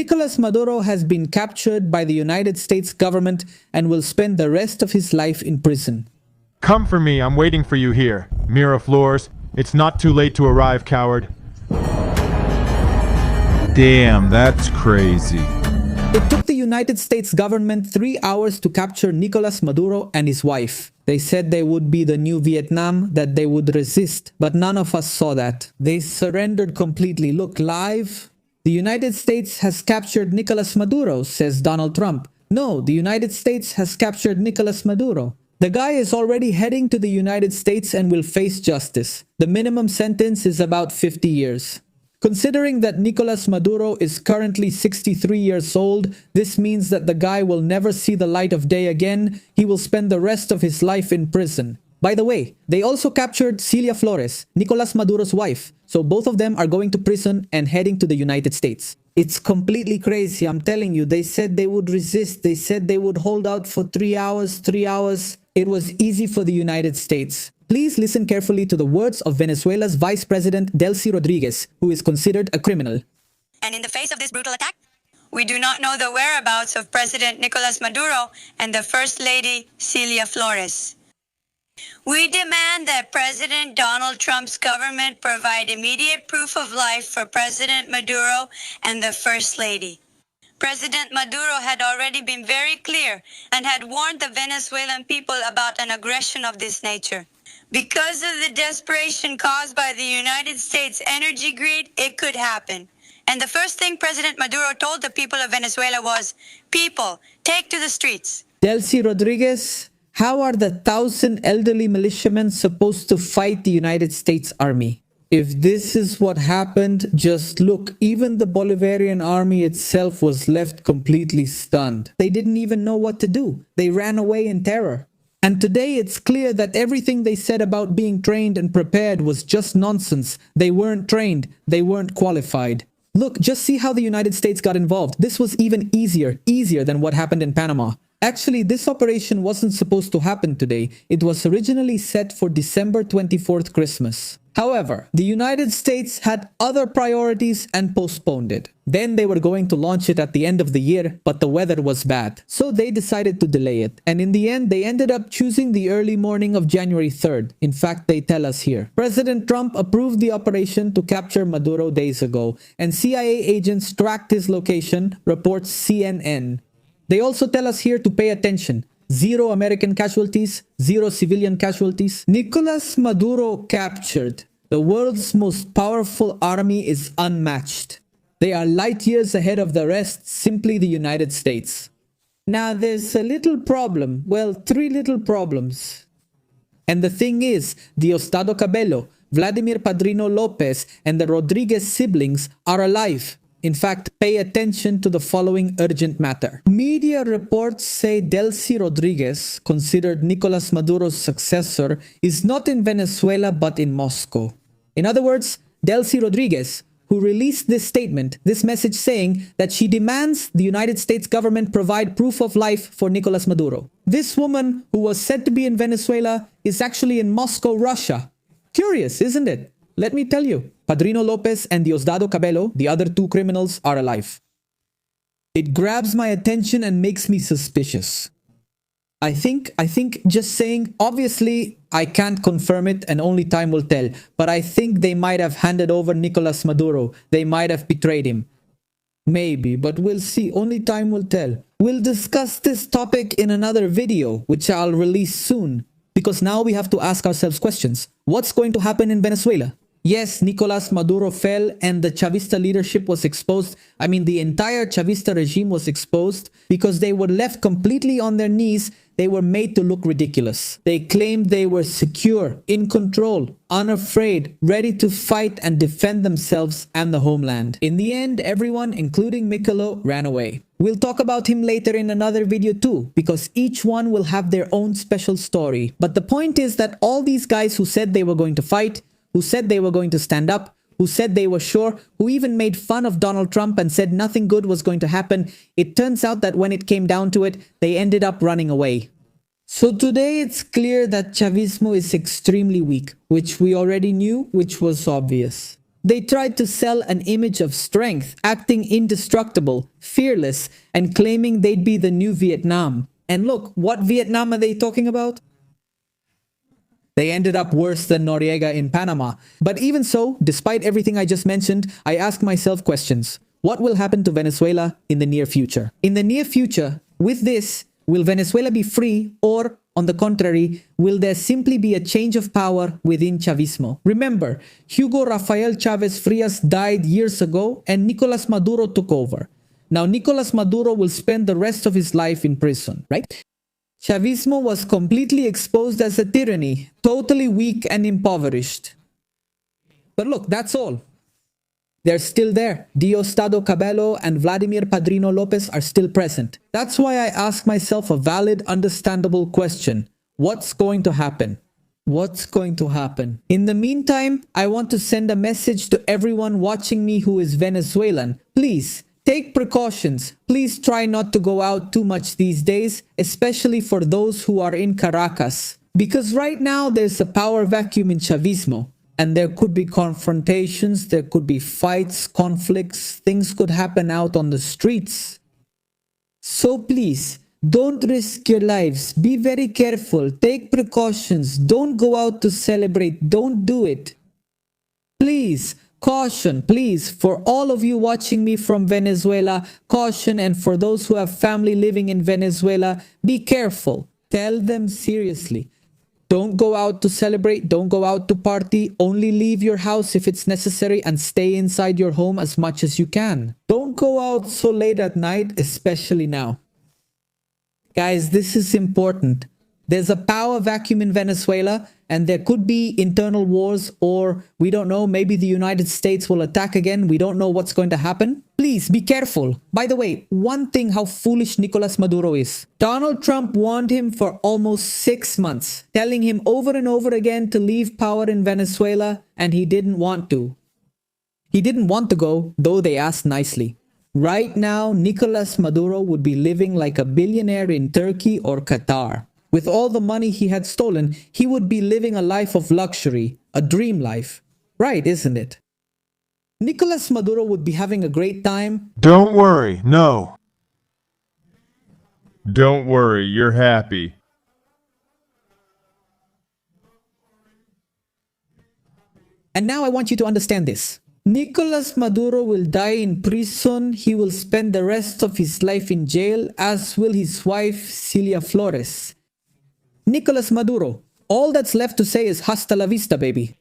Nicolás Maduro has been captured by the United States government and will spend the rest of his life in prison. Come for me, I'm waiting for you here. Miraflores, it's not too late to arrive, coward. Damn, that's crazy. It took the United States government 3 hours to capture Nicolás Maduro and his wife. They said they would be the new Vietnam, that they would resist, but none of us saw that. They surrendered completely. Look, live. The United States has captured Nicolás Maduro, says Donald Trump. No, the United States has captured Nicolás Maduro. The guy is already heading to the United States and will face justice. The minimum sentence is about 50 years. Considering that Nicolás Maduro is currently 63 years old, this means that the guy will never see the light of day again. He will spend the rest of his life in prison. By the way, they also captured Celia Flores, Nicolás Maduro's wife. So both of them are going to prison and heading to the United States. It's completely crazy, I'm telling you. They said they would resist. They said they would hold out for 3 hours, 3 hours. It was easy for the United States. Please listen carefully to the words of Venezuela's Vice President Delcy Rodriguez, who is considered a criminal. And in the face of this brutal attack, we do not know the whereabouts of President Nicolás Maduro and the First Lady Celia Flores. We demand that President Donald Trump's government provide immediate proof of life for President Maduro and the First Lady. President Maduro had already been very clear and had warned the Venezuelan people about an aggression of this nature. Because of the desperation caused by the United States energy greed, it could happen. And the first thing President Maduro told the people of Venezuela was, "People, take to the streets." Delcy Rodriguez, how are the 1,000 elderly militiamen supposed to fight the United States Army? If this is what happened, just look, even the Bolivarian army itself was left completely stunned. They didn't even know what to do. They ran away in terror. And today it's clear that everything they said about being trained and prepared was just nonsense. They weren't trained. They weren't qualified. Look, just see how the United States got involved. This was even easier than what happened in Panama. Actually, this operation wasn't supposed to happen today. It was originally set for December 24th, Christmas. However, the United States had other priorities and postponed it. Then they were going to launch it at the end of the year, but the weather was bad. So they decided to delay it. And in the end, they ended up choosing the early morning of January 3rd. In fact, they tell us here. President Trump approved the operation to capture Maduro days ago, and CIA agents tracked his location, reports CNN. They also tell us here to pay attention. 0 American casualties, 0 civilian casualties. Nicolás Maduro captured. The world's most powerful army is unmatched. They are light years ahead of the rest, simply the United States. Now there's a little problem. Well, 3 little problems. And the thing is, Diosdado Cabello, Vladimir Padrino Lopez, and the Rodriguez siblings are alive. In fact, pay attention to the following urgent matter. Media reports say Delcy Rodriguez, considered Nicolás Maduro's successor, is not in Venezuela but in Moscow. In other words, Delcy Rodriguez, who released this statement, this message saying that she demands the United States government provide proof of life for Nicolás Maduro. This woman, who was said to be in Venezuela, is actually in Moscow, Russia. Curious, isn't it? Let me tell you, Padrino Lopez and Diosdado Cabello, the other 2 criminals, are alive. It grabs my attention and makes me suspicious. I think just saying, obviously, I can't confirm it and only time will tell, but I think they might have handed over Nicolás Maduro. They might have betrayed him. Maybe, but we'll see. Only time will tell. We'll discuss this topic in another video, which I'll release soon, because now we have to ask ourselves questions. What's going to happen in Venezuela? Yes, Nicolás Maduro fell and the Chavista leadership was exposed. I mean, the entire Chavista regime was exposed because they were left completely on their knees. They were made to look ridiculous. They claimed they were secure, in control, unafraid, ready to fight and defend themselves and the homeland. In the end, everyone, including Mikolo, ran away. We'll talk about him later in another video too, because each one will have their own special story. But the point is that all these guys who said they were going to fight, who said they were going to stand up, who said they were sure, who even made fun of Donald Trump and said nothing good was going to happen, it turns out that when it came down to it, they ended up running away. So today it's clear that Chavismo is extremely weak, which we already knew, which was obvious. They tried to sell an image of strength, acting indestructible, fearless, and claiming they'd be the new Vietnam. And look, what Vietnam are they talking about? They ended up worse than Noriega in Panama. But even so, despite everything I just mentioned, I ask myself questions. What will happen to Venezuela in the near future? In the near future, with this, will Venezuela be free, or on the contrary, will there simply be a change of power within Chavismo? Remember, Hugo Rafael Chavez Frias died years ago and Nicolás Maduro took over. Now Nicolás Maduro will spend the rest of his life in prison, right? Chavismo was completely exposed as a tyranny, totally weak and impoverished. But look, that's all. They're still there. Diosdado Cabello and Vladimir Padrino Lopez are still present. That's why I ask myself a valid, understandable question. What's going to happen? What's going to happen? In the meantime, I want to send a message to everyone watching me who is Venezuelan. Please, take precautions. Please try not to go out too much these days, especially for those who are in Caracas. Because right now there's a power vacuum in Chavismo. And there could be confrontations, there could be fights, conflicts, things could happen out on the streets. So please, don't risk your lives. Be very careful. Take precautions. Don't go out to celebrate. Don't do it. Please, caution, please, for all of you watching me from Venezuela, caution, and for those who have family living in Venezuela, be careful. Tell them seriously. Don't go out to celebrate, don't go out to party, only leave your house if it's necessary and stay inside your home as much as you can. Don't go out so late at night, especially now. Guys, this is important. There's a power vacuum in Venezuela and there could be internal wars, or we don't know, maybe the United States will attack again. We don't know what's going to happen. Please be careful. By the way, one thing how foolish Nicolás Maduro is. Donald Trump warned him for almost 6 months, telling him over and over again to leave power in Venezuela, and he didn't want to. He didn't want to go, though they asked nicely. Right now, Nicolás Maduro would be living like a billionaire in Turkey or Qatar. With all the money he had stolen, he would be living a life of luxury, a dream life. Right, isn't it? Nicolás Maduro would be having a great time. Don't worry, no. Don't worry, you're happy. And now I want you to understand this. Nicolás Maduro will die in prison. He will spend the rest of his life in jail, as will his wife, Cilia Flores. Nicolás Maduro, all that's left to say is hasta la vista, baby.